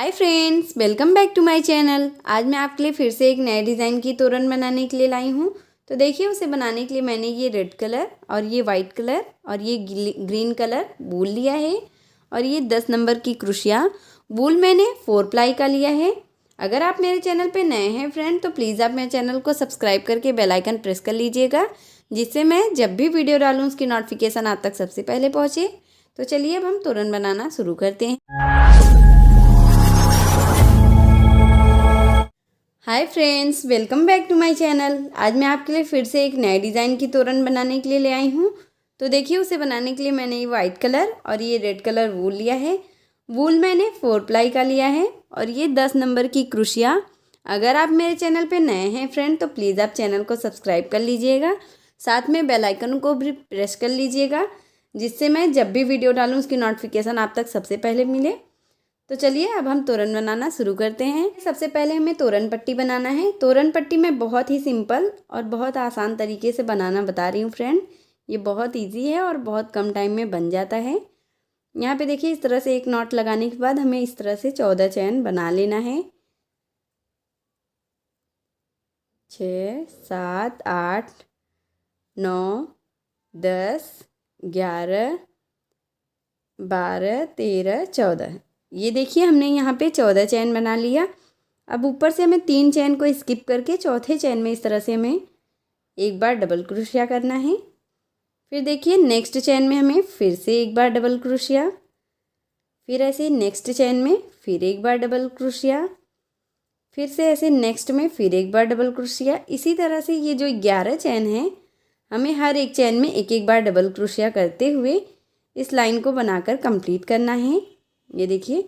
Hi friends, welcome back to my channel. आज मैं आपके लिए फिर से एक नए डिज़ाइन की तोरण बनाने के लिए लाई हूँ। तो देखिए, उसे बनाने के लिए मैंने ये रेड कलर और ये वाइट कलर और ये ग्रीन कलर वूल लिया है और ये 10 नंबर की क्रोशिया वूल मैंने 4 प्लाई का लिया है। अगर आप मेरे चैनल पे नए हैं फ्रेंड, तो प्लीज़ आप मेरे चैनल को सब्सक्राइब करके बेल आइकन प्रेस कर लीजिएगा, जिससे मैं जब भी वीडियो डालूँ उसकी नोटिफिकेशन आप तक सबसे पहले पहुँचे। तो चलिए अब हम तोरण बनाना शुरू करते हैं। Hi friends, welcome back to my channel. आज मैं आपके लिए फिर से एक नए डिज़ाइन की तोरण बनाने के लिए ले आई हूँ। तो देखिए, उसे बनाने के लिए मैंने ये वाइट कलर और ये रेड कलर वूल लिया है। वूल मैंने 4 प्लाई का लिया है और ये 10 नंबर की क्रोशिया। अगर आप मेरे चैनल पे नए हैं फ्रेंड, तो प्लीज़ आप चैनल को सब्सक्राइब कर लीजिएगा, साथ में बेल आइकन को भी प्रेस कर लीजिएगा, जिससे मैं जब भी वीडियो डालूँ उसकी नोटिफिकेशन आप तक सबसे पहले मिले। तो चलिए अब हम तोरण बनाना शुरू करते हैं। सबसे पहले हमें तोरण पट्टी बनाना है। तोरण पट्टी मैं बहुत ही सिंपल और बहुत आसान तरीके से बनाना बता रही हूँ फ्रेंड। ये बहुत इजी है और बहुत कम टाइम में बन जाता है। यहाँ पे देखिए, इस तरह से एक नॉट लगाने के बाद हमें इस तरह से 14 चैन बना लेना है। 6 7 8 9 10 11 12 13 14। ये देखिए, हमने यहाँ पे 14 चैन बना लिया। अब ऊपर से हमें 3 चैन को स्किप करके चौथे चैन में इस तरह से हमें एक बार डबल क्रोशिया करना है। फिर देखिए, नेक्स्ट चैन में हमें फिर से एक बार डबल क्रोशिया, फिर ऐसे नेक्स्ट चैन में फिर एक बार डबल क्रोशिया, फिर से ऐसे नेक्स्ट में फिर एक बार डबल क्रोशिया। इसी तरह से ये जो 11 चैन है, हमें हर एक चैन में एक एक बार डबल क्रोशिया करते हुए इस लाइन को बनाकर कंप्लीट करना है। ये देखिए,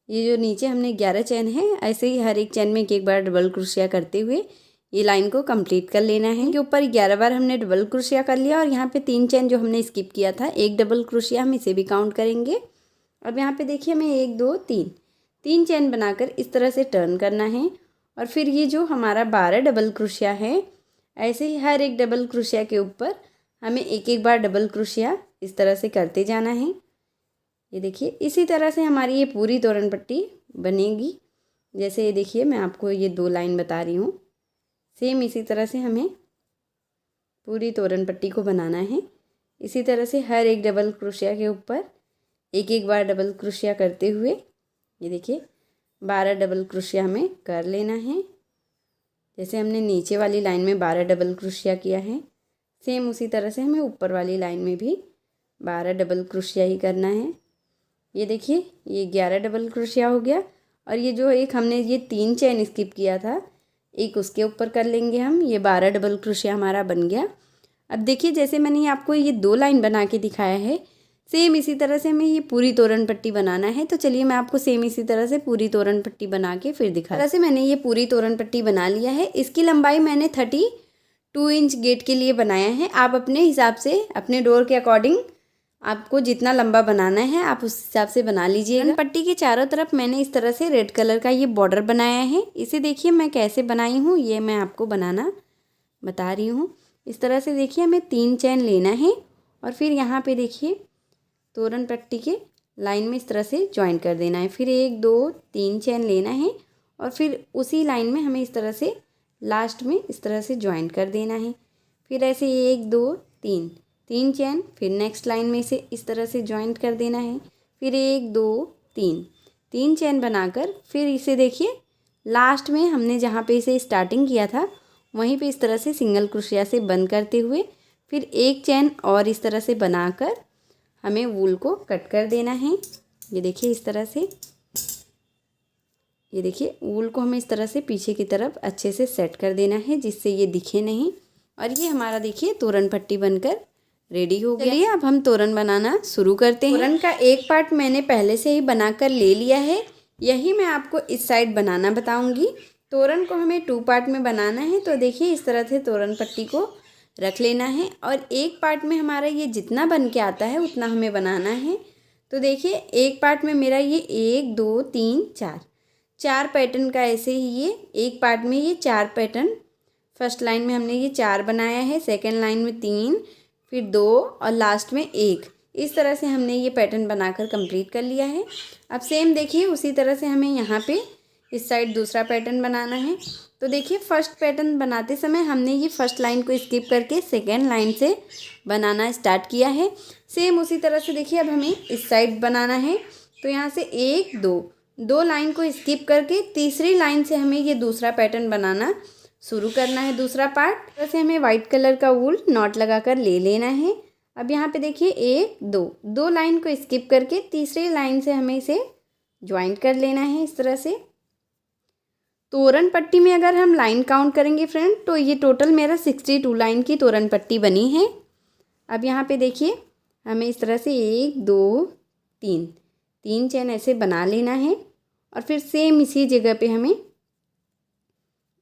ये जो नीचे हमने 11 चैन है, ऐसे ही हर एक चैन में एक एक बार डबल क्रोशिया करते हुए ये लाइन को कंप्लीट कर लेना है। के ऊपर 11 बार हमने डबल क्रोशिया कर लिया और यहाँ पे 3 चैन जो हमने स्किप किया था, एक डबल क्रोशिया, हम इसे भी काउंट करेंगे। अब यहाँ पे देखिए, हमें 1 2 3 चैन बनाकर इस तरह से टर्न करना है और फिर ये जो हमारा 12 डबल क्रोशिया है, ऐसे ही हर एक डबल क्रोशिया के ऊपर हमें एक एक बार डबल क्रोशिया इस तरह से करते जाना है। ये देखिए, इसी तरह से हमारी ये पूरी तोरण पट्टी बनेगी। जैसे ये देखिए, मैं आपको ये 2 लाइन बता रही हूँ, सेम इसी तरह से हमें पूरी तोरण पट्टी को बनाना है। इसी तरह से हर एक डबल क्रोशिया के ऊपर एक एक बार डबल क्रोशिया करते हुए ये देखिए 12 डबल क्रोशिया हमें कर लेना है। जैसे हमने नीचे वाली लाइन में 12 डबल क्रोशिया किया है, सेम उसी तरह से हमें ऊपर वाली लाइन में भी 12 डबल क्रोशिया ही करना है। ये देखिए, ये 11 डबल क्रोशिया हो गया और ये जो एक हमने ये 3 चैन स्किप किया था, एक उसके ऊपर कर लेंगे हम। ये 12 डबल क्रोशिया हमारा बन गया। अब देखिए, जैसे मैंने आपको ये 2 लाइन बना के दिखाया है, सेम इसी तरह से हमें ये पूरी तोरण पट्टी बनाना है। तो चलिए मैं आपको सेम इसी तरह से पूरी तोरण पट्टी बना के फिर दिखा। तरह से मैंने ये पूरी तोरण पट्टी बना लिया है। इसकी लंबाई मैंने 32 इंच गेट के लिए बनाया है। आप अपने हिसाब से, अपने डोर के अकॉर्डिंग आपको जितना लंबा बनाना है आप उस हिसाब से बना लीजिएगा। पट्टी के चारों तरफ मैंने इस तरह से रेड कलर का ये बॉर्डर बनाया है। इसे देखिए मैं कैसे बनाई हूँ, ये मैं आपको बनाना बता रही हूँ। इस तरह से देखिए, हमें 3 चैन लेना है और फिर यहाँ पे देखिए तोरण पट्टी के लाइन में इस तरह से ज्वाइन कर देना है। फिर 1 2 3 चैन लेना है और फिर उसी लाइन में हमें इस तरह से लास्ट में इस तरह से ज्वाइन कर देना है। फिर ऐसे 1 2 3 चैन, फिर नेक्स्ट लाइन में इसे इस तरह से ज्वाइंट कर देना है। फिर 1 2 3 चैन बनाकर फिर इसे देखिए लास्ट में हमने जहाँ पे इसे स्टार्टिंग किया था, वहीं पे इस तरह से सिंगल क्रोशिया से बंद करते हुए फिर एक चैन और इस तरह से बनाकर हमें वूल को कट कर देना है। ये देखिए, इस तरह से, ये देखिए वूल को हमें इस तरह से पीछे की तरफ अच्छे से सेट कर देना है, जिससे ये दिखे नहीं। और ये हमारा देखिए तोरण पट्टी बनकर रेडी हो गया। चलिए अब हम तोरण बनाना शुरू करते हैं। तोरण का एक पार्ट मैंने पहले से ही बनाकर ले लिया है, यही मैं आपको इस साइड बनाना बताऊंगी। तोरण को हमें 2 पार्ट में बनाना है। तो देखिए, इस तरह से तोरण पट्टी को रख लेना है और एक पार्ट में हमारा ये जितना बन के आता है उतना हमें बनाना है। तो देखिए, एक पार्ट में मेरा ये 1 2 3 4 पैटर्न का ऐसे ही ये एक पार्ट में ये 4 पैटर्न, फर्स्ट लाइन में हमने ये 4 बनाया है, सेकेंड लाइन में 3, फिर 2 और लास्ट में 1। इस तरह से हमने ये पैटर्न बनाकर कंप्लीट कर लिया है। अब सेम देखिए उसी तरह से हमें यहाँ पे इस साइड दूसरा पैटर्न बनाना है। तो देखिए फर्स्ट पैटर्न बनाते समय हमने ये फर्स्ट लाइन को स्किप करके सेकेंड लाइन से बनाना स्टार्ट किया है। सेम उसी तरह से देखिए अब हमें इस साइड बनाना है। तो यहाँ से 1 2 लाइन को स्किप करके तीसरी लाइन से हमें ये दूसरा पैटर्न बनाना शुरू करना है। दूसरा पार्ट वैसे हमें वाइट कलर का वूल नॉट लगाकर ले लेना है। अब यहाँ पे देखिए 1 2 लाइन को स्किप करके तीसरी लाइन से हमें इसे ज्वाइंट कर लेना है इस तरह से। तोरण पट्टी में अगर हम लाइन काउंट करेंगे फ्रेंड तो ये टोटल मेरा 62 लाइन की तोरण पट्टी बनी है। अब यहाँ पे देखिए हमें इस तरह से 1 2 3 चेन ऐसे बना लेना है और फिर सेम इसी जगह पे हमें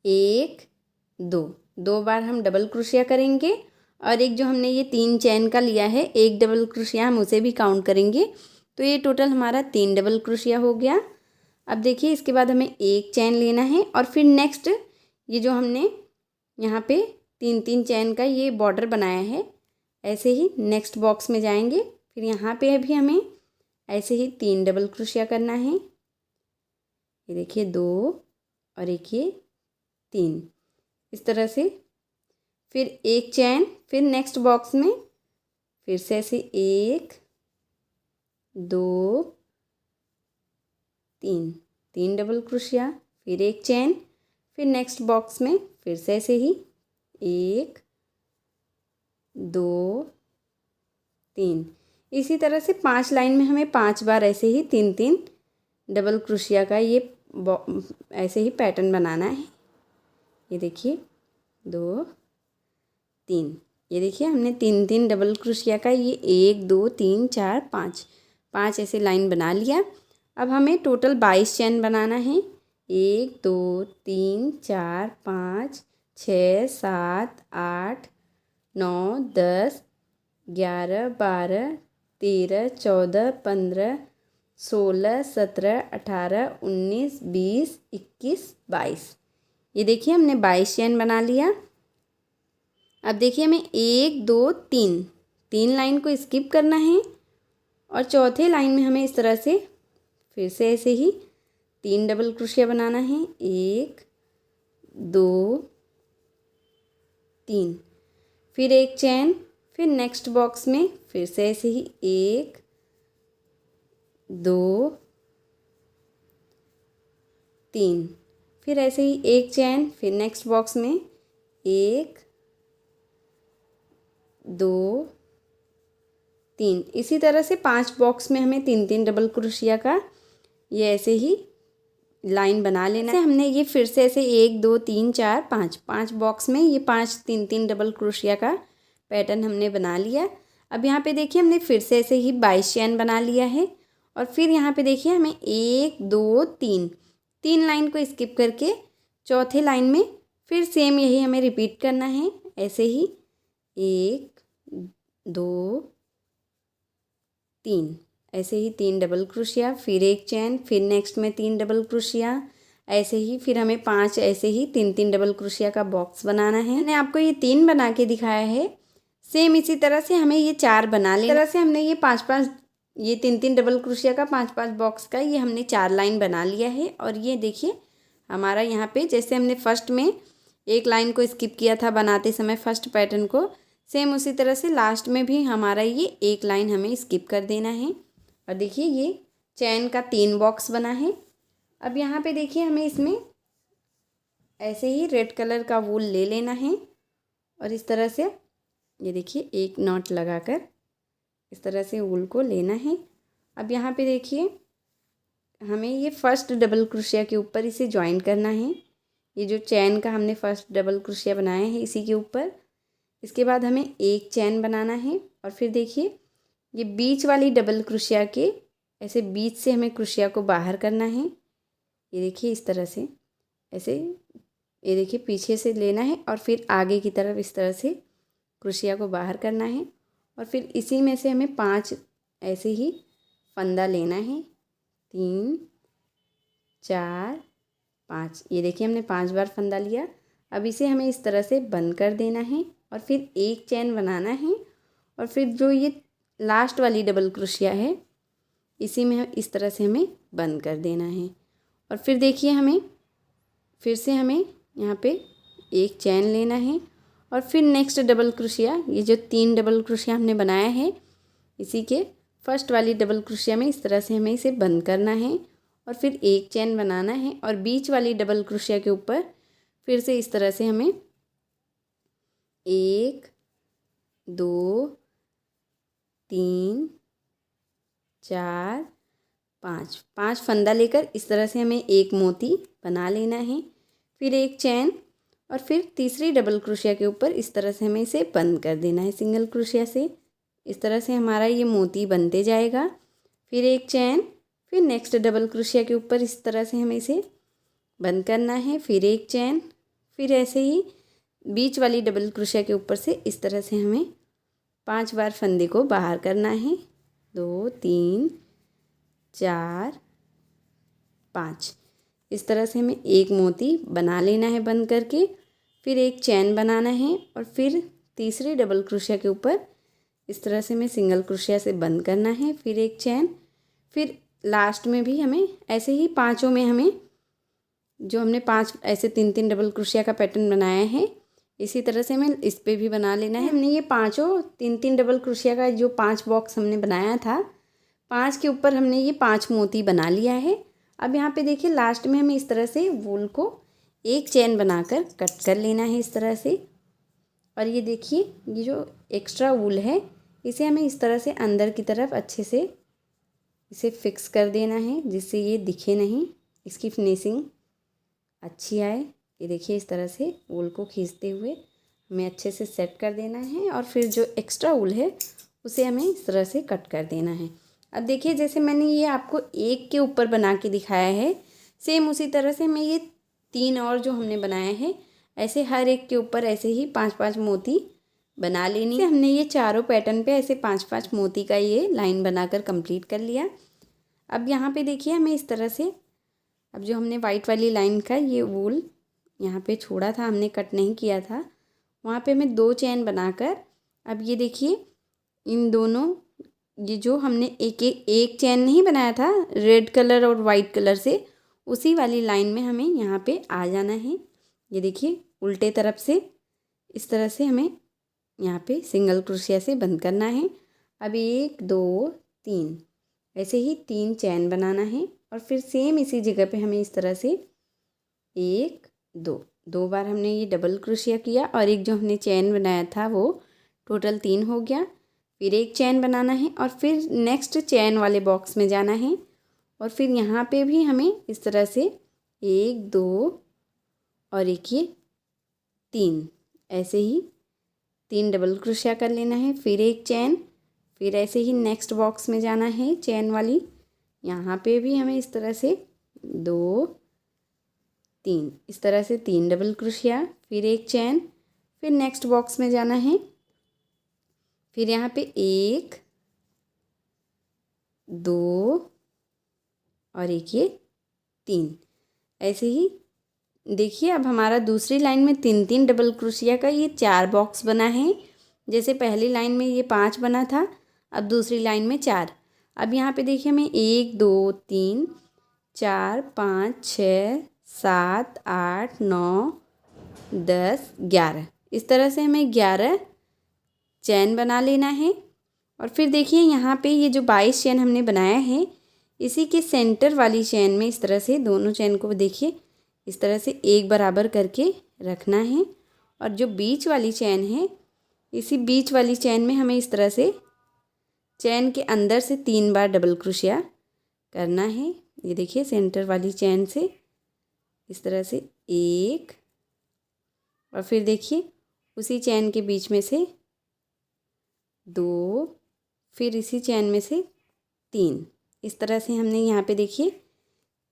1 2 बार हम डबल क्रोशिया करेंगे और एक जो हमने ये 3 चेन का लिया है एक डबल क्रोशिया हम उसे भी काउंट करेंगे। तो ये टोटल हमारा 3 डबल क्रोशिया हो गया। अब देखिए इसके बाद हमें एक चेन लेना है और फिर नेक्स्ट ये जो हमने यहाँ पे 3 चेन का ये बॉर्डर बनाया है ऐसे ही नेक्स्ट बॉक्स में जाएंगे। फिर यहाँ पे भी हमें ऐसे ही 3 डबल क्रोशिया करना है। ये देखिए 2 और एक ये 3 इस तरह से। फिर एक चेन फिर नेक्स्ट बॉक्स में फिर से ऐसे 1 2 3 डबल क्रोशिया फिर एक चेन फिर नेक्स्ट बॉक्स में फिर से ऐसे ही 1 2 3। इसी तरह से 5 लाइन में हमें 5 बार ऐसे ही 3 डबल क्रोशिया का ये ऐसे ही पैटर्न बनाना है। ये देखिए 2 3 ये देखिए हमने 3 डबल क्रोशिया का ये 1 2 3 4 5 ऐसे लाइन बना लिया। अब हमें टोटल 22 चेन बनाना है। 1 2 3 4 5 6 7 8 9 10 11 12 13 14 15 16 17 18 19 20 21 22। ये देखिए हमने 22 चेन बना लिया। अब देखिए हमें 1 2 3 लाइन को स्किप करना है और चौथे लाइन में हमें इस तरह से फिर से ऐसे ही 3 डबल क्रोशिया बनाना है। 1 2 3 फिर एक चेन फिर नेक्स्ट बॉक्स में फिर से ऐसे ही 1 2 3 फिर ऐसे ही एक चेन फिर नेक्स्ट बॉक्स में 1 2 3। इसी तरह से 5 बॉक्स में हमें 3 डबल क्रोशिया का ये ऐसे ही लाइन बना लेना है। हमने ये फिर से ऐसे 1 2 3 4 5 बॉक्स में ये 5 3 डबल क्रोशिया का पैटर्न हमने बना लिया। अब यहाँ पे देखिए हमने फिर से ऐसे ही 22 चेन बना लिया है और फिर यहाँ पे देखिए हमें 1 2 3 लाइन को स्किप करके चौथे लाइन में फिर सेम यही हमें रिपीट करना है। ऐसे ही 1 2 3 ऐसे ही 3 डबल क्रोशिया फिर एक चेन फिर नेक्स्ट में 3 डबल क्रोशिया ऐसे ही फिर हमें 5 ऐसे ही 3 डबल क्रोशिया का बॉक्स बनाना है। मैंने आपको ये 3 बना के दिखाया है। सेम इसी तरह से हमें ये 4 बना लेना। इस तरह से हमने ये 5 ये 3 डबल क्रोशिया का 5 बॉक्स का ये हमने 4 लाइन बना लिया है। और ये देखिए हमारा यहाँ पे जैसे हमने फर्स्ट में एक लाइन को स्किप किया था बनाते समय फर्स्ट पैटर्न को, सेम उसी तरह से लास्ट में भी हमारा ये एक लाइन हमें स्किप कर देना है। और देखिए ये चैन का 3 बॉक्स बना है। अब यहाँ पे देखिए हमें इसमें ऐसे ही रेड कलर का वूल ले लेना है और इस तरह से ये देखिए एक नॉट लगाकर इस तरह से वूल को लेना है। अब यहाँ पे देखिए हमें ये फर्स्ट डबल क्रोशिया के ऊपर इसे ज्वाइन करना है। ये जो चैन का हमने फर्स्ट डबल क्रोशिया बनाया है इसी के ऊपर। इसके बाद हमें एक चैन बनाना है और फिर देखिए ये बीच वाली डबल क्रोशिया के ऐसे बीच से हमें क्रोशिया को बाहर करना है। ये देखिए इस तरह से ऐसे ये देखिए पीछे से लेना है और फिर आगे की तरफ इस तरह से क्रोशिया को बाहर करना है। और फिर इसी में से हमें 5 ऐसे ही फंदा लेना है। 3 4 5 ये देखिए हमने 5 बार फंदा लिया। अब इसे हमें इस तरह से बंद कर देना है और फिर एक चैन बनाना है और फिर जो ये लास्ट वाली डबल क्रोशिया है, इसी में इस तरह से हमें बंद कर देना है। और फिर देखिए हमें फिर से हमें यहाँ पे एक चैन लेना है और फिर नेक्स्ट डबल क्रोशिया, ये जो 3 डबल क्रोशिया हमने बनाया है इसी के फर्स्ट वाली डबल क्रोशिया में इस तरह से हमें इसे बंद करना है और फिर एक चैन बनाना है और बीच वाली डबल क्रोशिया के ऊपर फिर से इस तरह से हमें 1 2 3 4 5 फंदा लेकर इस तरह से हमें एक मोती बना लेना है, फिर एक चैन और फिर तीसरी डबल क्रोशिया के ऊपर इस तरह से हमें इसे बंद कर देना है सिंगल क्रोशिया से। इस तरह से हमारा ये मोती बनते जाएगा। फिर एक चैन, फिर नेक्स्ट डबल क्रोशिया के ऊपर इस तरह से हमें इसे बंद करना है, फिर एक चैन, फिर ऐसे ही बीच वाली डबल क्रोशिया के ऊपर से इस तरह से हमें 5 बार फंदे को बाहर करना है। 2 3 4 5 इस तरह से हमें एक मोती बना लेना है बंद करके, फिर एक चैन बनाना है और फिर तीसरी डबल क्रोशिया के ऊपर इस तरह से हमें सिंगल क्रोशिया से बंद करना है, फिर एक चैन, फिर लास्ट में भी हमें ऐसे ही पांचों में हमें जो हमने 5 ऐसे 3 डबल क्रोशिया का पैटर्न बनाया है इसी तरह से हमें इस पे भी बना लेना है। हमने ये पांचों 3 डबल क्रोशिया का जो 5 बॉक्स हमने बनाया था, 5 के ऊपर हमने ये 5 मोती बना लिया है। अब यहाँ पे देखिए लास्ट में हमें इस तरह से वूल को एक चैन बनाकर कट कर लेना है इस तरह से। और ये देखिए ये जो एक्स्ट्रा वूल है इसे हमें इस तरह से अंदर की तरफ अच्छे से इसे फिक्स कर देना है जिससे ये दिखे नहीं, इसकी फिनिशिंग अच्छी आए। ये देखिए इस तरह से वूल को खींचते हुए हमें अच्छे से सेट कर देना है और फिर जो एक्स्ट्रा वूल है उसे हमें इस तरह से कट कर देना है। अब देखिए जैसे मैंने ये आपको एक के ऊपर बना के दिखाया है, सेम उसी तरह से हमें ये 3 और जो हमने बनाए हैं ऐसे हर एक के ऊपर ऐसे ही 5-5 मोती बना लेनी है। हमने ये चारों पैटर्न पे ऐसे 5-5 मोती का ये लाइन बनाकर कंप्लीट कर लिया। अब यहाँ पे देखिए हमें इस तरह से, अब जो हमने वाइट वाली लाइन का ये वूल यहाँ पे छोड़ा था, हमने कट नहीं किया था, वहाँ पे हमें 2 चैन बनाकर अब ये देखिए इन दोनों ये जो हमने एक चैन नहीं बनाया था रेड कलर और वाइट कलर से, उसी वाली लाइन में हमें यहाँ पे आ जाना है। ये देखिए उल्टे तरफ से इस तरह से हमें यहाँ पे सिंगल क्रोशिया से बंद करना है। अब 1 2 3 ऐसे ही 3 चैन बनाना है और फिर सेम इसी जगह पे हमें इस तरह से 1 2 बार हमने ये डबल क्रोशिया किया और एक जो हमने चैन बनाया था वो टोटल 3 हो गया। फिर एक चैन बनाना है और फिर नेक्स्ट चैन वाले बॉक्स में जाना है और फिर यहाँ पे भी हमें इस तरह से 1 2 और एक ये 3 ऐसे ही 3 डबल क्रोशिया कर लेना है, फिर एक चैन, फिर ऐसे ही नेक्स्ट बॉक्स में जाना है चैन वाली, यहाँ पे भी हमें इस तरह से 2 3 इस तरह से 3 डबल क्रोशिया, फिर एक चैन, फिर नेक्स्ट बॉक्स में जाना है, फिर यहाँ पे 1 2 और एक ये 3 ऐसे ही देखिए। अब हमारा दूसरी लाइन में 3 डबल क्रोशिया का ये 4 बॉक्स बना है। जैसे पहली लाइन में ये 5 बना था, अब दूसरी लाइन में 4। अब यहाँ पे देखिए हमें 1 2 3 4 5 6 7 8 9 10 11 इस तरह से हमें 11 चैन बना लेना है। और फिर देखिए यहाँ पे ये जो 22 चैन हमने बनाया है इसी के सेंटर वाली चैन में इस तरह से दोनों चैन को देखिए इस तरह से एक बराबर करके रखना है और जो बीच वाली चैन है इसी बीच वाली चैन में हमें इस तरह से चैन के अंदर से 3 बार डबल क्रोशिया करना है। ये देखिए सेंटर वाली चैन से इस तरह से 1 और फिर देखिए उसी चैन के बीच में से 2, फिर इसी चैन में से 3 इस तरह से हमने यहाँ पे देखिए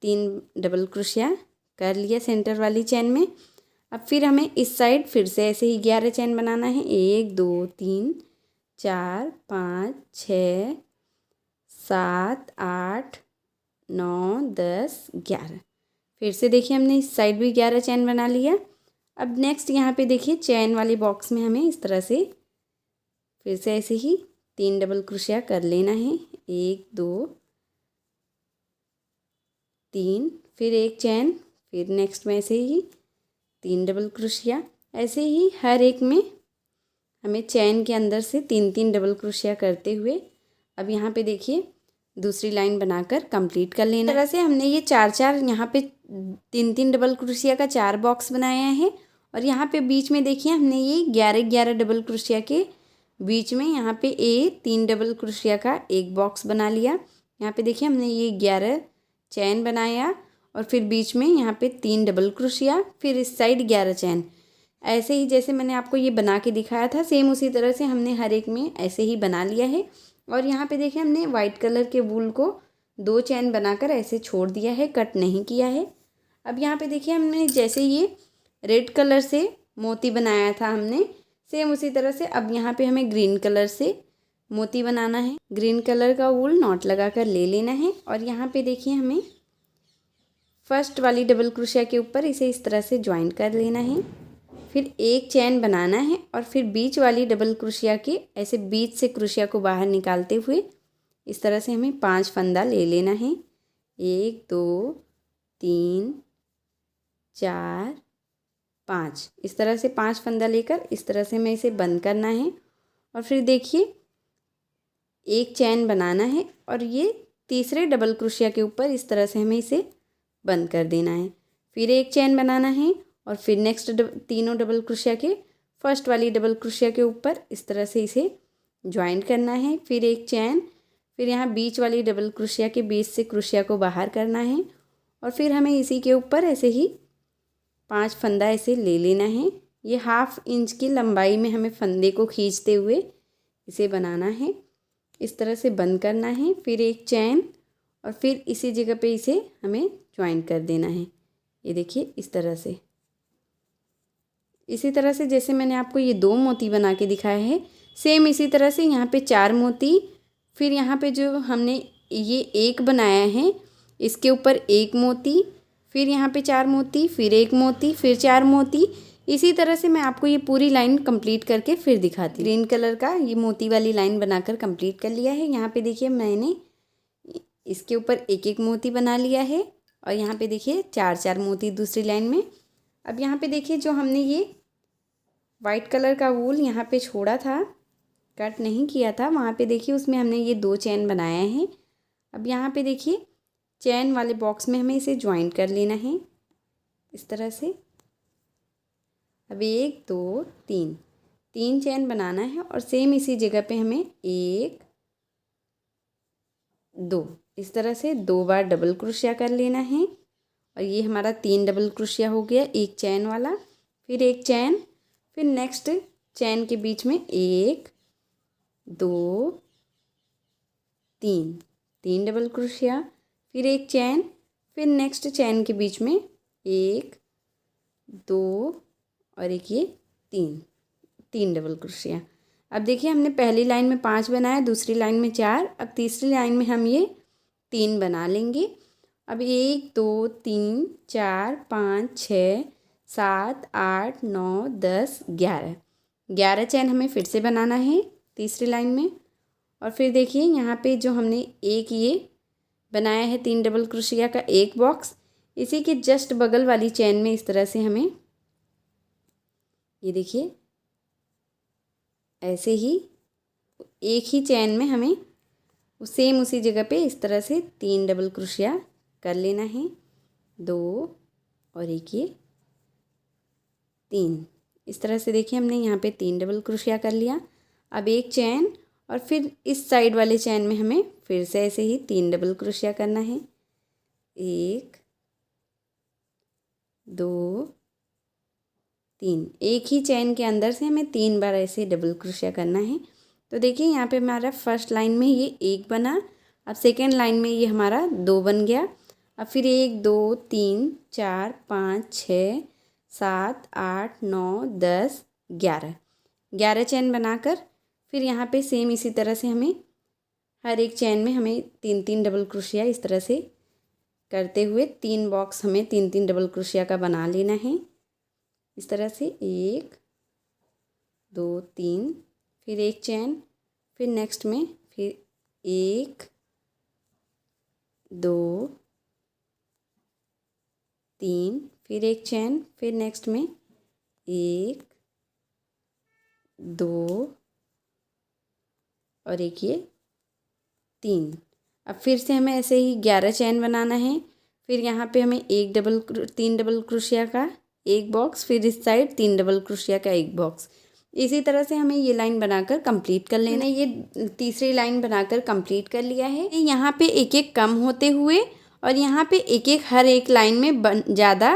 3 डबल क्रोशिया कर लिया सेंटर वाली चैन में। अब फिर हमें इस साइड फिर से ऐसे ही 11 चैन बनाना है, 1 2 3 4 5 6 7 8 9 10 11 फिर से देखिए हमने इस साइड भी 11 चैन बना लिया। अब नेक्स्ट यहाँ पे देखिए चैन वाले बॉक्स में हमें इस तरह से फिर से ऐसे ही 3 डबल क्रोशिया कर लेना है। 1 2 3, फिर एक चैन, फिर नेक्स्ट में ऐसे ही 3 डबल क्रोशिया। ऐसे ही हर एक में हमें चैन के अंदर से 3 डबल क्रोशिया करते हुए अब यहाँ पे देखिए दूसरी लाइन बनाकर कंप्लीट कर लेना। इस तरह से हमने ये 4 यहाँ पे 3 डबल क्रोशिया का 4 बॉक्स बनाया है और यहाँ पे बीच में देखिए हमने ये 11 डबल क्रोशिया के बीच में यहाँ पे 3 डबल क्रोशिया का एक बॉक्स बना लिया। यहाँ पे देखिए हमने ये 11 चैन बनाया और फिर बीच में यहाँ पे 3 डबल क्रोशिया, फिर इस साइड 11 चैन। ऐसे ही जैसे मैंने आपको ये बना के दिखाया था सेम उसी तरह से हमने हर एक में ऐसे ही बना लिया है। और यहाँ पे देखिए हमने वाइट कलर के वूल को 2 चैन बनाकर ऐसे छोड़ दिया है, कट नहीं किया है। अब यहाँ पे देखिए हमने जैसे ये रेड कलर से मोती बनाया था हमने, सेम उसी तरह से अब यहाँ पे हमें ग्रीन कलर से मोती बनाना है। ग्रीन कलर का वूल नॉट लगाकर ले लेना है और यहाँ पे देखिए हमें फर्स्ट वाली डबल क्रोशिया के ऊपर इसे इस तरह से ज्वाइन कर लेना है, फिर एक चैन बनाना है और फिर बीच वाली डबल क्रोशिया के ऐसे बीच से क्रोशिया को बाहर निकालते हुए इस तरह से हमें 5 फंदा ले लेना है। 1 2 3 4 5, इस तरह से 5 फंदा लेकर इस तरह से हमें इसे बंद करना है और फिर देखिए एक चैन बनाना है और ये तीसरे डबल क्रोशिया के ऊपर इस तरह से हमें इसे बंद कर देना है। फिर एक चैन बनाना है और फिर नेक्स्ट तीनों डबल क्रोशिया के फर्स्ट वाली डबल क्रोशिया के ऊपर इस तरह से इसे ज्वाइन करना है। फिर एक चैन, फिर यहाँ बीच वाली डबल क्रोशिया के बीच से क्रोशिया को बाहर करना है और फिर हमें इसी के ऊपर ऐसे ही 5 फंदा ऐसे ले लेना है। ये 1/2 इंच की लंबाई में हमें फंदे को खींचते हुए इसे बनाना है, इस तरह से बंद करना है। फिर एक चैन और फिर इसी जगह पे इसे हमें ज्वाइन कर देना है। ये देखिए इस तरह से, इसी तरह से जैसे मैंने आपको ये 2 मोती बना के दिखाया है सेम इसी तरह से यहाँ पे 4 मोती, फिर यहाँ पे जो हमने ये एक बनाया है इसके ऊपर 1 मोती, फिर यहाँ पे 4 मोती, फिर 1 मोती, फिर 4 मोती। इसी तरह से मैं आपको ये पूरी लाइन कंप्लीट करके फिर दिखाती हूँ। ग्रीन कलर का ये मोती वाली लाइन बनाकर कंप्लीट कर लिया है। यहाँ पे देखिए मैंने इसके ऊपर 1 मोती बना लिया है और यहाँ पे देखिए 4 मोती दूसरी लाइन में। अब यहाँ पे देखिए जो हमने ये वाइट कलर का वूल यहाँ पे छोड़ा था, कट नहीं किया था, वहाँ पे देखिए उसमें हमने ये 2 चैन बनाए हैं। अब यहाँ पे देखिए चैन वाले बॉक्स में हमें इसे ज्वाइन कर लेना है इस तरह से। अब 1 2 3 चैन बनाना है और सेम इसी जगह पे हमें 1 2 इस तरह से 2 बार डबल क्रोशिया कर लेना है और ये हमारा 3 डबल क्रोशिया हो गया एक चैन वाला। फिर एक चैन, फिर नेक्स्ट चैन के बीच में 1 2 3 डबल क्रोशिया, फिर एक चैन, फिर नेक्स्ट चैन के बीच में 1 2 और एक ये 3 डबल क्रोशिया। अब देखिए हमने पहली लाइन में 5 बनाया, दूसरी लाइन में 4, अब तीसरी लाइन में हम ये 3 बना लेंगे। अब 1 2 3 4 5 6 7 8 9 10 11 चैन हमें फिर से बनाना है तीसरी लाइन में। और फिर देखिए यहाँ पे जो हमने एक ये बनाया है 3 डबल क्रोशिया का एक बॉक्स, इसी के जस्ट बगल वाली चैन में इस तरह से हमें ये देखिए ऐसे ही एक ही चैन में हमें सेम उसी जगह पे इस तरह से 3 डबल क्रोशिया कर लेना है। 2 और एक ये 3, इस तरह से देखिए हमने यहाँ पे 3 डबल क्रोशिया कर लिया। अब एक चैन और फिर इस साइड वाले चैन में हमें फिर से ऐसे ही 3 डबल क्रोशिया करना है। 1 2 3, एक ही चैन के अंदर से हमें 3 बार ऐसे डबल क्रोशिया करना है। तो देखिए यहाँ पे हमारा फर्स्ट लाइन में ये 1 बना, अब सेकेंड लाइन में ये हमारा 2 बन गया। अब फिर 1 2 3 4 5 6 7 8 9 10 11 चैन बनाकर फिर यहाँ पे सेम इसी तरह से हमें हर एक चैन में हमें 3 डबल क्रोशिया इस तरह से करते हुए 3 बॉक्स हमें 3 डबल क्रोशिया का बना लेना है। इस तरह से 1 2 3, फिर एक चैन, फिर नेक्स्ट में फिर 1 2 3, फिर एक चैन, फिर नेक्स्ट में 1 2 और एक ये 3। अब फिर से हमें ऐसे ही 11 चैन बनाना है। फिर यहाँ पे हमें 3 डबल क्रोशिया का एक बॉक्स, फिर इस साइड 3 डबल क्रोशिया का एक बॉक्स। इसी तरह से हमें ये लाइन बनाकर कंप्लीट कर लेना है। ये तीसरी लाइन बनाकर कंप्लीट कर लिया है। यहाँ पे एक एक कम होते हुए और यहाँ पे एक एक हर एक लाइन में ज़्यादा।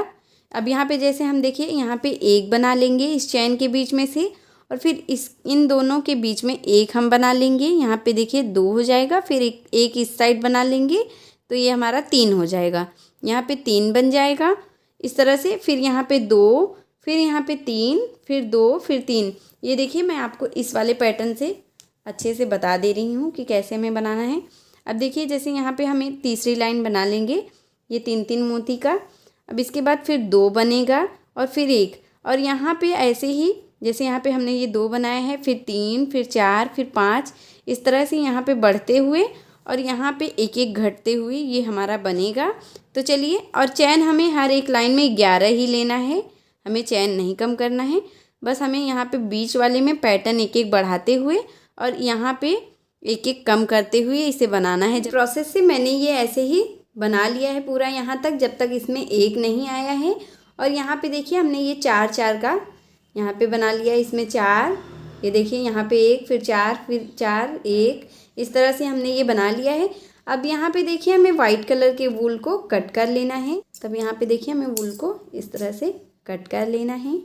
अब यहाँ पे जैसे हम देखिए यहाँ पे एक बना लेंगे इस चैन के बीच में से, और फिर इन दोनों के बीच में एक हम बना लेंगे। यहाँ पे देखिए 2 हो जाएगा, फिर एक इस साइड बना लेंगे तो ये हमारा 3 हो जाएगा। यहाँ पे 3 बन जाएगा इस तरह से। फिर यहाँ पे 2, फिर यहाँ पे 3, फिर 2, फिर 3। ये देखिए मैं आपको इस वाले पैटर्न से अच्छे से बता दे रही हूँ कि कैसे हमें बनाना है। अब देखिए जैसे यहाँ पे हमें तीसरी लाइन बना लेंगे ये 3-3 मोती का। अब इसके बाद फिर 2 बनेगा और फिर 1, और यहाँ पे ऐसे ही जैसे यहाँ पे हमने ये 2 बनाया है, फिर 3, फिर 4, फिर 5, इस तरह से यहाँ पे बढ़ते हुए और यहाँ पे एक एक घटते हुए ये हमारा बनेगा। तो चलिए, और चैन हमें हर एक लाइन में 11 ही लेना है, हमें चैन नहीं कम करना है। बस हमें यहाँ पे बीच वाले में पैटर्न एक एक बढ़ाते हुए और यहाँ पे एक एक कम करते हुए इसे बनाना है। प्रोसेस से मैंने ये ऐसे ही बना लिया है पूरा यहाँ तक, जब तक इसमें एक नहीं आया है। और यहाँ पे देखिए हमने ये 4-4 का यहाँ पे बना लिया, इसमें 4, ये देखिए यहाँ पे 1, फिर 4, फिर 4, 1, इस तरह से हमने ये बना लिया है। अब यहाँ पे देखिए हमें वाइट कलर के वूल को कट कर लेना है। तब यहाँ पे देखिए हमें वूल को इस तरह से कट कर लेना है,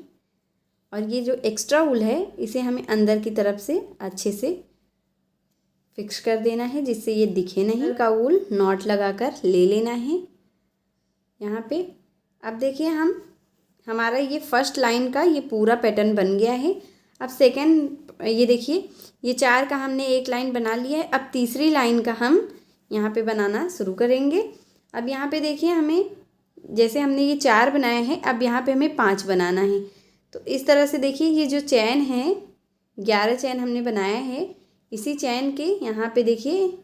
और ये जो एक्स्ट्रा वूल है इसे हमें अंदर की तरफ से अच्छे से फिक्स कर देना है, जिससे ये दिखे नहीं। का वूल नॉट लगाकर ले लेना है यहाँ पे। अब देखिए हमारा ये फर्स्ट लाइन का ये पूरा पैटर्न बन गया है। अब सेकंड, ये देखिए ये 4 का हमने एक लाइन बना लिया है। अब तीसरी लाइन का हम यहाँ पे बनाना शुरू करेंगे। अब यहाँ पे देखिए हमें जैसे हमने ये 4 बनाया है, अब यहाँ पे हमें 5 बनाना है। तो इस तरह से देखिए ये जो चैन है 11 चैन हमने बनाया है, इसी चैन के यहाँ पे देखिए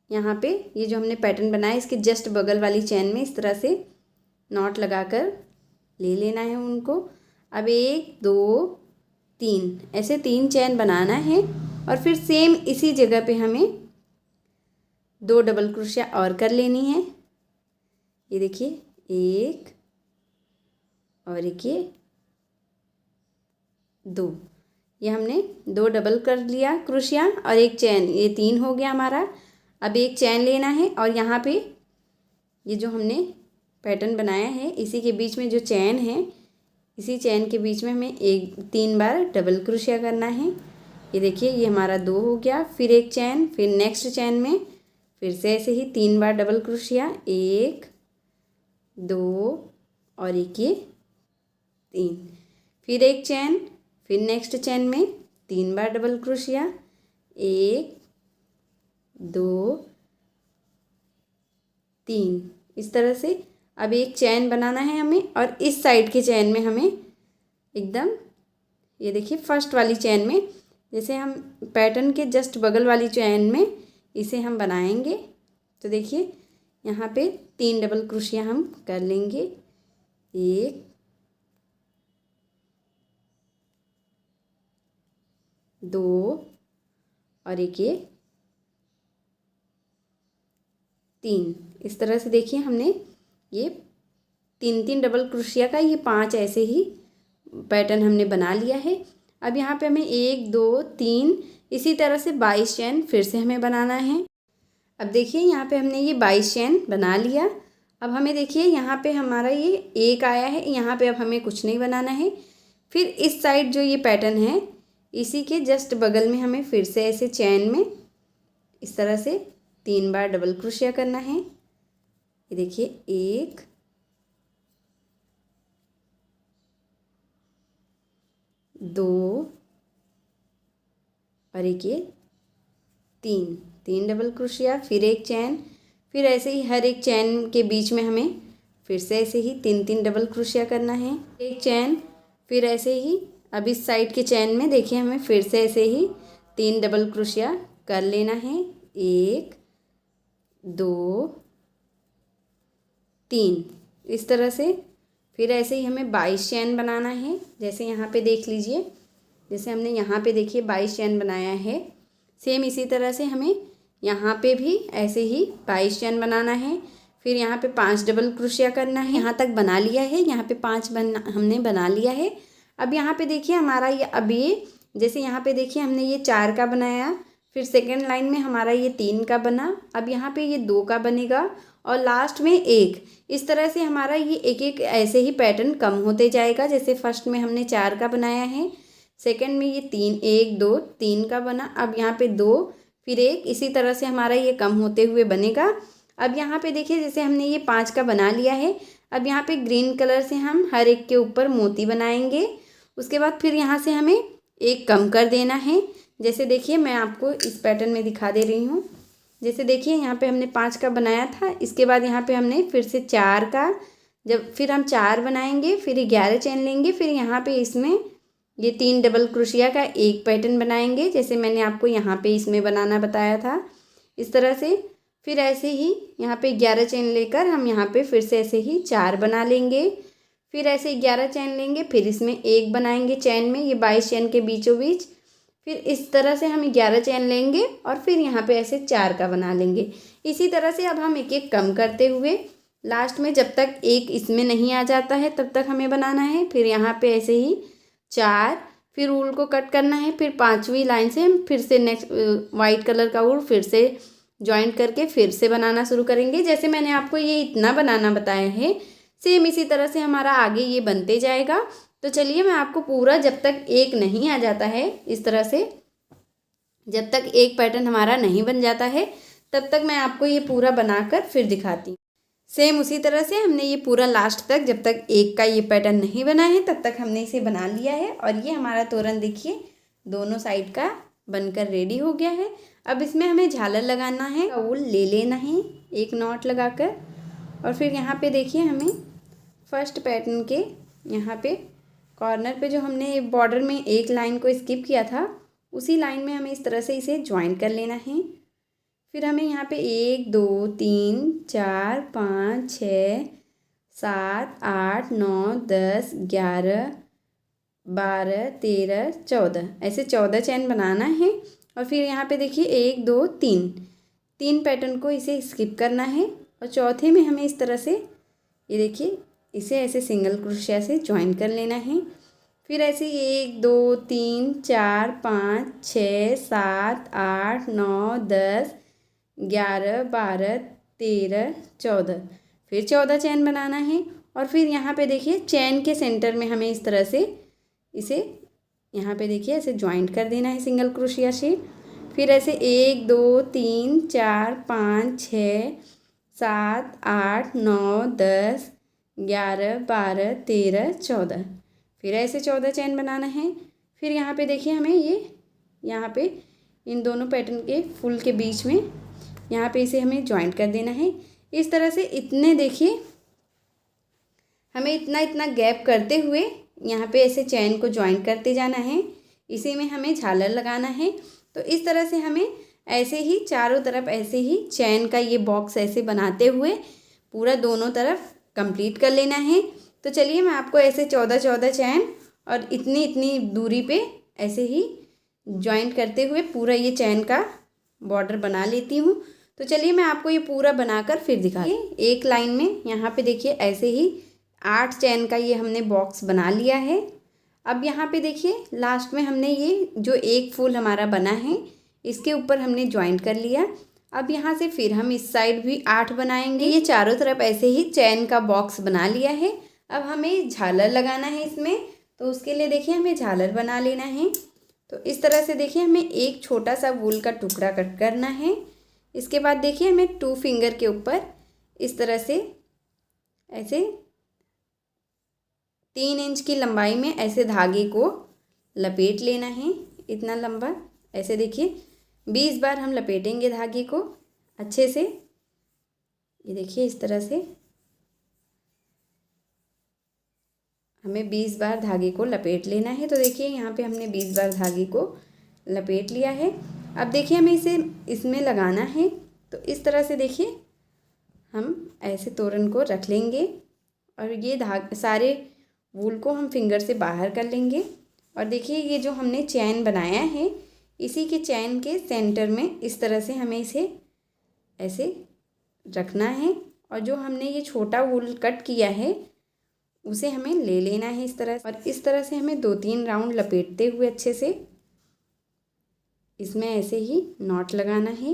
यहाँ पे ये जो हमने पैटर्न बनाया इसके जस्ट बगल वाली चैन में इस तरह से नॉट लगाकर ले लेना है उनको। अब 1 2 3 ऐसे 3 चैन बनाना है, और फिर सेम इसी जगह पे हमें 2 डबल क्रोशिया और कर लेनी है। ये देखिए 1 और एक ये 2, ये हमने 2 डबल कर लिया क्रोशिया और एक चैन, ये 3 हो गया हमारा। अब एक चैन लेना है और यहाँ पे ये जो हमने पैटर्न बनाया है इसी के बीच में जो चैन है, इसी चैन के बीच में हमें 3 बार डबल क्रोशिया करना है। ये देखिए ये हमारा 2 हो गया, फिर एक चैन, फिर नेक्स्ट चैन में फिर से ऐसे ही 3 बार डबल क्रोशिया, 1 2 और एक ये 3, फिर एक चैन, फिर नेक्स्ट चैन में 3 बार डबल क्रोशिया, 1 2 3, इस तरह से। अब एक चैन बनाना है हमें, और इस साइड के चैन में हमें एकदम ये देखिए फर्स्ट वाली चैन में, जैसे हम पैटर्न के जस्ट बगल वाली चैन में इसे हम बनाएंगे। तो देखिए यहाँ पे 3 डबल क्रोशिया हम कर लेंगे, 1 2 और एक ये 3, इस तरह से देखिए हमने ये 3 डबल क्रोशिया का ये 5 ऐसे ही पैटर्न हमने बना लिया है। अब यहाँ पे हमें 1 2 3 इसी तरह से 22 चैन फिर से हमें बनाना है। अब देखिए यहाँ पे हमने ये 22 चैन बना लिया। अब हमें देखिए यहाँ पे हमारा ये 1 आया है, यहाँ पे अब हमें कुछ नहीं बनाना है। फिर इस साइड जो ये पैटर्न है इसी के जस्ट बगल में हमें फिर से ऐसे चैन में इस तरह से 3 बार डबल क्रोशिया करना है। ये देखिए 1 2 और एक ये 3 डबल क्रोशिया, फिर एक चैन, फिर ऐसे ही हर एक चैन के बीच में हमें फिर से ऐसे ही 3 डबल क्रोशिया करना है, एक चैन, फिर ऐसे ही। अब इस साइड के चैन में देखिए हमें फिर से ऐसे ही 3 डबल क्रोशिया कर लेना है, 1 2 3 इस तरह से। फिर ऐसे ही हमें 22 चैन बनाना है, जैसे यहाँ पे देख लीजिए, जैसे हमने यहाँ पे देखिए 22 चैन बनाया है, सेम इसी तरह से हमें यहाँ पे भी ऐसे ही 22 चैन बनाना है। फिर यहाँ पे 5 डबल क्रोशिया करना है, यहाँ तक बना लिया है, यहाँ पे 5 हमने बना लिया है। अब यहाँ पे देखिए हमारा ये, अब ये जैसे यहाँ पे देखिए हमने ये 4 का बनाया, फिर सेकेंड लाइन में हमारा ये 3 का बना, अब यहाँ पे ये 2 का बनेगा और लास्ट में 1। इस तरह से हमारा ये एक एक ऐसे ही पैटर्न कम होते जाएगा। जैसे फर्स्ट में हमने 4 का बनाया है, सेकंड में ये 3 1 2 3 का बना, अब यहाँ पे 2 फिर 1, इसी तरह से हमारा ये कम होते हुए बनेगा। अब यहाँ पे देखिए जैसे हमने ये 5 का बना लिया है, अब यहाँ पे ग्रीन कलर से हम हर एक के ऊपर मोती बनाएंगे। उसके बाद फिर यहाँ से हमें एक कम कर देना है। जैसे देखिए मैं आपको इस पैटर्न में दिखा दे रही हूँ। जैसे देखिए यहाँ पे हमने 5 का बनाया था, इसके बाद यहाँ पे हमने फिर से 4 का, जब फिर हम 4 बनाएंगे, फिर 11 चैन लेंगे, फिर यहाँ पे इसमें ये 3 डबल क्रोशिया का एक पैटर्न बनाएंगे, जैसे मैंने आपको यहाँ पे इसमें बनाना बताया था इस तरह से। फिर ऐसे ही यहाँ पे 11 चैन लेकर हम यहाँ पे फिर से ऐसे ही 4 बना लेंगे, फिर ऐसे 11 चैन लेंगे, फिर इसमें एक बनाएंगे चैन में, ये 22 चैन के बीचों बीच। फिर इस तरह से हम 11 चैन लेंगे और फिर यहाँ पे ऐसे 4 का बना लेंगे। इसी तरह से अब हम एक एक कम करते हुए लास्ट में जब तक एक इसमें नहीं आ जाता है तब तक हमें बनाना है। फिर यहाँ पे ऐसे ही 4, फिर ऊल को कट करना है, फिर 5वीं लाइन से हम फिर से नेक्स्ट वाइट कलर का ऊल फिर से जॉइंट करके फिर से बनाना शुरू करेंगे। जैसे मैंने आपको ये इतना बनाना बताया है, सेम इसी तरह से हमारा आगे ये बनते जाएगा। तो चलिए मैं आपको पूरा, जब तक एक नहीं आ जाता है इस तरह से, जब तक एक पैटर्न हमारा नहीं बन जाता है तब तक मैं आपको ये पूरा बनाकर फिर दिखाती हूँ। सेम उसी तरह से हमने ये पूरा लास्ट तक, जब तक एक का ये पैटर्न नहीं बना है तब तक हमने इसे बना लिया है। और ये हमारा तोरण देखिए दोनों साइड का बनकर रेडी हो गया है। अब इसमें हमें झालर लगाना है, ऊल ले लेना है एक नॉट लगाकर, और फिर यहाँ पे देखिए हमें फर्स्ट पैटर्न के यहाँ पे कॉर्नर पे जो हमने बॉर्डर में एक लाइन को स्किप किया था, उसी लाइन में हमें इस तरह से इसे ज्वाइन कर लेना है। फिर हमें यहाँ पे 1 2 3 4 5 6 7 8 9 10 11 12 13 14 ऐसे 14 चैन बनाना है। और फिर यहाँ पे देखिए 1 2 3 पैटर्न को इसे स्किप करना है, और चौथे में हमें इस तरह से ये देखिए इसे ऐसे सिंगल क्रोशिया से ज्वाइन कर लेना है। फिर ऐसे 1 2 3 4 5 6 7 8 9 10 11 12 13 14 फिर 14 चैन बनाना है। और फिर यहाँ पे देखिए चैन के सेंटर में हमें इस तरह से इसे यहाँ पे देखिए ऐसे ज्वाइंट कर देना है सिंगल क्रोशिया से। फिर ऐसे 1 2 3 4 5 6 7 8 9 10 11 12 13 14 फिर ऐसे 14 चैन बनाना है। फिर यहाँ पे देखिए हमें ये यहाँ पे इन दोनों पैटर्न के फुल के बीच में यहाँ पे इसे हमें ज्वाइंट कर देना है इस तरह से। इतने देखिए हमें इतना गैप करते हुए यहाँ पे ऐसे चैन को ज्वाइंट करते जाना है, इसी में हमें झालर लगाना है। तो इस तरह से हमें ऐसे ही चारों तरफ ऐसे ही चैन का ये बॉक्स ऐसे बनाते हुए पूरा दोनों तरफ कंप्लीट कर लेना है। तो चलिए मैं आपको ऐसे 14 चैन और इतनी दूरी पे ऐसे ही ज्वाइंट करते हुए पूरा ये चैन का बॉर्डर बना लेती हूँ। तो चलिए मैं आपको ये पूरा बनाकर फिर दिखाती हूँ। एक लाइन में यहाँ पे देखिए ऐसे ही 8 चैन का ये हमने बॉक्स बना लिया है। अब यहाँ पे देखिए लास्ट में हमने ये जो एक फूल हमारा बना है इसके ऊपर हमने ज्वाइंट कर लिया। अब यहाँ से फिर हम इस साइड भी 8 बनाएंगे। ये चारों तरफ ऐसे ही चैन का बॉक्स बना लिया है। अब हमें झालर लगाना है इसमें, तो उसके लिए देखिए हमें झालर बना लेना है। तो इस तरह से देखिए हमें एक छोटा सा वूल का टुकड़ा कट करना है। इसके बाद देखिए हमें 2 फिंगर के ऊपर इस तरह से ऐसे 3 इंच की लंबाई में ऐसे धागे को लपेट लेना है। इतना लंबा ऐसे देखिए 20 बार हम लपेटेंगे धागे को अच्छे से। ये देखिए इस तरह से हमें 20 बार धागे को लपेट लेना है। तो देखिए यहाँ पे हमने 20 बार धागे को लपेट लिया है। अब देखिए हमें इसे इसमें लगाना है, तो इस तरह से देखिए हम ऐसे तोरण को रख लेंगे और ये सारे वूल को हम फिंगर से बाहर कर लेंगे। और देखिए ये जो हमने चैन बनाया है, इसी के चैन के सेंटर में इस तरह से हमें इसे ऐसे रखना है और जो हमने ये छोटा वूल कट किया है उसे हमें ले लेना है इस तरह। और इस तरह से हमें 2-3 राउंड लपेटते हुए अच्छे से इसमें ऐसे ही नॉट लगाना है।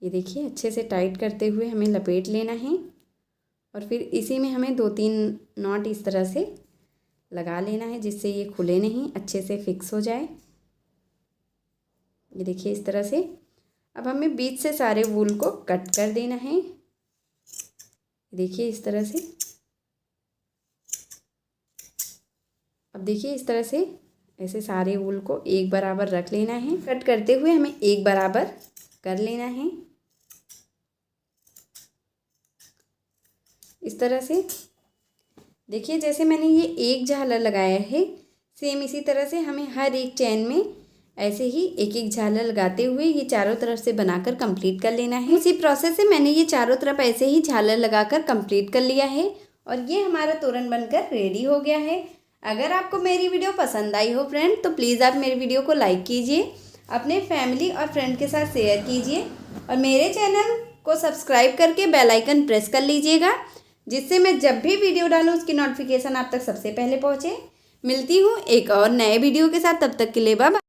ये देखिए अच्छे से टाइट करते हुए हमें लपेट लेना है और फिर इसी में हमें 2-3 नॉट इस तरह से लगा लेना है, जिससे ये खुले नहीं, अच्छे से फिक्स हो जाए। ये देखिए इस तरह से। अब हमें बीच से सारे वूल को कट कर देना है। देखिए इस तरह से। अब देखिए इस तरह से ऐसे सारे वूल को एक बराबर रख लेना है। कट करते हुए हमें एक बराबर कर लेना है इस तरह से। देखिए जैसे मैंने ये एक झालर लगाया है, सेम इसी तरह से हमें हर एक चैन में ऐसे ही एक एक झालर लगाते हुए ये चारों तरफ से बनाकर कंप्लीट कर लेना है। इसी प्रोसेस से मैंने ये चारों तरफ ऐसे ही झालर लगाकर कंप्लीट कर लिया है और ये हमारा तोरण बनकर रेडी हो गया है। अगर आपको मेरी वीडियो पसंद आई हो फ्रेंड, तो प्लीज़ आप मेरी वीडियो को लाइक कीजिए, अपने फैमिली और फ्रेंड के साथ शेयर कीजिए और मेरे चैनल को सब्सक्राइब करके बेल आइकन प्रेस कर लीजिएगा, जिससे मैं जब भी वीडियो डालूँ उसकी नोटिफिकेशन आप तक सबसे पहले पहुँचे। मिलती हूँ एक और नए वीडियो के साथ, तब तक के लिए बाय बाय।